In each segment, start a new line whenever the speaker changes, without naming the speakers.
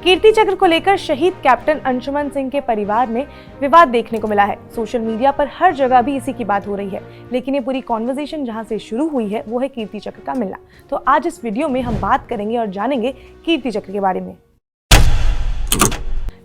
कीर्ति चक्र को लेकर शहीद कैप्टन अंशुमन सिंह के परिवार में विवाद देखने को मिला है। सोशल मीडिया पर हर जगह भी इसी की बात हो रही है, लेकिन ये पूरी कॉन्वर्सेशन जहां से शुरू हुई है वो है कीर्ति चक्र का मिलना। तो आज इस वीडियो में हम बात करेंगे और जानेंगे कीर्ति चक्र के बारे में।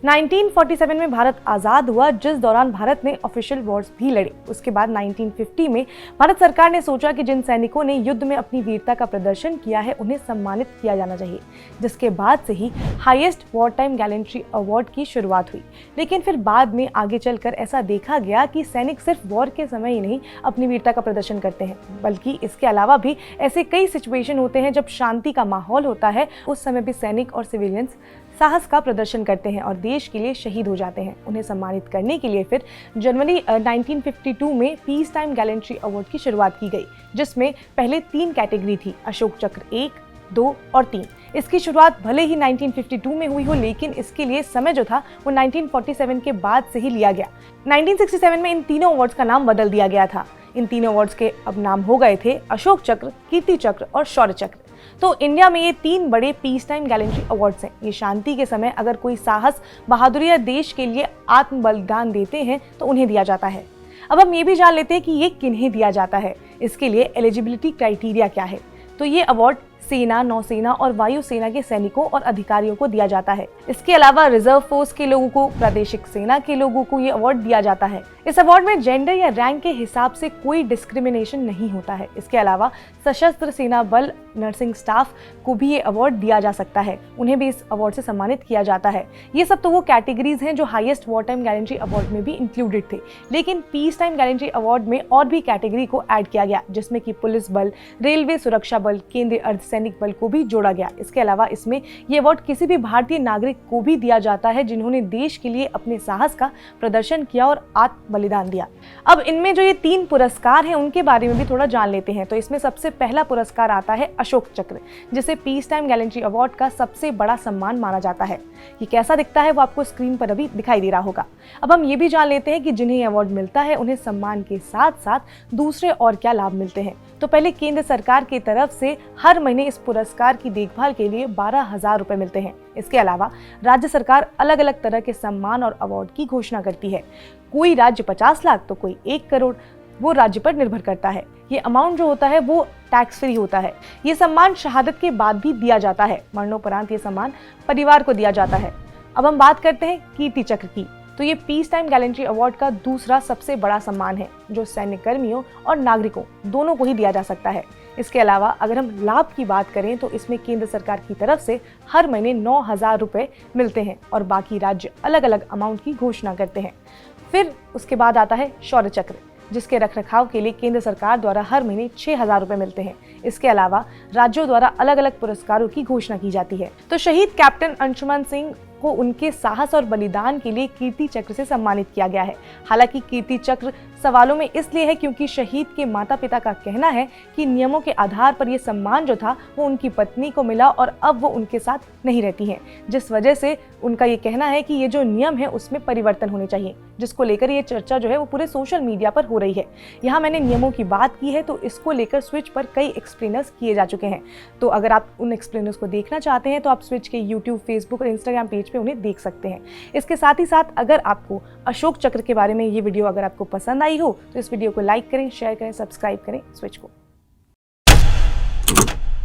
1947 में भारत आज़ाद हुआ, जिस दौरान भारत ने ऑफिशियल वॉर्स भी लड़े। उसके बाद 1950 में भारत सरकार ने सोचा कि जिन सैनिकों ने युद्ध में अपनी वीरता का प्रदर्शन किया है उन्हें सम्मानित किया जाना चाहिए, जिसके बाद से ही highest war time gallantry award की शुरुआत हुई। लेकिन फिर बाद में आगे चलकर ऐसा देखा गया कि सैनिक सिर्फ वॉर के समय ही नहीं अपनी वीरता का प्रदर्शन करते हैं, बल्कि इसके अलावा भी ऐसे कई सिचुएशन होते हैं जब शांति का माहौल होता है, उस समय भी सैनिक और सिविलियंस साहस का प्रदर्शन करते हैं और देश के लिए शहीद हो जाते हैं। उन्हें सम्मानित करने के लिए फिर जनवरी 1952 में पीस टाइम गैलेंट्री अवार्ड की शुरुआत की गई, जिसमें पहले 3 कैटेगरी थी, अशोक चक्र 1, 2 और 3। इसकी शुरुआत भले ही 1952 में हुई हो, लेकिन इसके लिए समय जो था वो 1947 के बाद से ही लिया गया। 1967 में इन तीनों अवार्ड्स का नाम बदल दिया गया था। इन तीनों अवार्ड्स के अब नाम हो गए थे अशोक चक्र, कीर्ति चक्र और शौर्य चक्र। तो इंडिया में ये 3 बड़े पीस टाइम गैलेंट्री अवार्ड्स हैं। ये शांति के समय अगर कोई साहस, बहादुरी या देश के लिए आत्म बलिदान देते हैं तो उन्हें दिया जाता है। अब हम ये भी जान लेते हैं कि ये किन्हें दिया जाता है। इसके लिए एलिजिबिलिटी क्राइटेरिया क्या है। तो ये अवार्ड सेना, नौसेना और वायुसेना के सैनिकों और अधिकारियों को दिया जाता है। इसके अलावा रिजर्व फोर्स के लोगों को, प्रादेशिक सेना के लोगों को ये अवार्ड दिया जाता है। इस अवार्ड में जेंडर या रैंक के हिसाब से कोई डिस्क्रिमिनेशन नहीं होता है। इसके अलावा सशस्त्र सेना बल, नर्सिंग स्टाफ को भी ये अवार्ड दिया जा सकता है, उन्हें भी इस अवार्ड से सम्मानित किया जाता है। ये सब तो वो कैटेगरीज हैं जो highest war time gallantry award में भी इंक्लूडेड थे, लेकिन पीस टाइम गैलेंट्री अवार्ड में और भी कैटेगरी को ऐड किया गया, जिसमें कि पुलिस बल, रेलवे सुरक्षा बल, केंद्रीय अर्धसैनिक बल को भी जोड़ा गया। इसके अलावा इसमें ये अवार्ड किसी भी भारतीय नागरिक को भी दिया जाता है जिन्होंने देश के लिए अपने साहस का प्रदर्शन किया और आत्म बलिदान दिया। अब इनमें जो ये 3 पुरस्कार हैं उनके बारे में भी थोड़ा जान लेते हैं। तो इसमें सबसे पहला पुरस्कार आता है अशोक चक्र, जिसे पीस टाइम गैलेंट्री अवार्ड का सबसे बड़ा सम्मान माना जाता है। ये कैसा दिखता है वो आपको स्क्रीन पर अभी दिखाई दे रहा होगा। अब हम ये भी जान लेते हैं कि जिन्हें अवार्ड मिलता है उन्हें सम्मान के साथ साथ दूसरे और क्या लाभ मिलते हैं। तो पहले केंद्र सरकार की तरफ से हर महीने इस पुरस्कार की देखभाल के लिए 12,000 रुपए मिलते हैं। इसके अलावा राज्य सरकार अलग अलग तरह के सम्मान और अवार्ड की घोषणा करती है। कोई राज्य 50 लाख तो कोई 1 करोड़, वो राज्य पर निर्भर करता है। ये अमाउंट जो होता है वो टैक्स फ्री होता है। ये सम्मान शहादत के बाद भी दिया जाता है। मरणोपरांत ये सम्मान परिवार को दिया जाता है। अब हम बात करते हैं कीर्ति चक्र की। तो ये पीस टाइम गैलेंट्री अवार्ड का दूसरा सबसे बड़ा सम्मान है, जो सैन्य कर्मियों और नागरिकों दोनों को ही दिया जा सकता है। इसके अलावा अगर हम लाभ की बात करें तो इसमें केंद्र सरकार की तरफ से हर महीने 9,000 रुपए मिलते हैं और बाकी राज्य अलग अलग अमाउंट की घोषणा करते हैं। फिर उसके बाद आता है शौर्य चक्र, जिसके रखरखाव के लिए केंद्र सरकार द्वारा हर महीने 6,000 रुपए मिलते हैं। इसके अलावा राज्यों द्वारा अलग अलग पुरस्कारों की घोषणा की जाती है। तो शहीद कैप्टन अंशुमन सिंह को उनके साहस और बलिदान के लिए कीर्ति चक्र से सम्मानित किया गया है। हालांकि कीर्ति चक्र सवालों में इसलिए है क्योंकि शहीद के माता पिता का कहना है कि नियमों के आधार पर यह सम्मान जो था वो उनकी पत्नी को मिला और अब वो उनके साथ नहीं रहती हैं, जिस वजह से उनका ये कहना है कि ये जो नियम है उसमें परिवर्तन होने चाहिए, जिसको लेकर ये चर्चा जो है वो पूरे सोशल मीडिया पर हो रही है। यहाँ मैंने नियमों की बात की है, तो इसको लेकर स्विच पर कई एक्सप्लेनर्स किए जा चुके हैं। तो अगर आप उन एक्सप्लेनर्स को देखना चाहते हैं तो आप स्विच के यूट्यूब, फेसबुक और इंस्टाग्राम पेज पे उन्हें देख सकते हैं। इसके साथ ही साथ अगर आपको अशोक चक्र के बारे में ये वीडियो अगर आपको पसंद आई हो तो इस वीडियो को लाइक करें, शेयर करें, सब्सक्राइब करें स्विच को।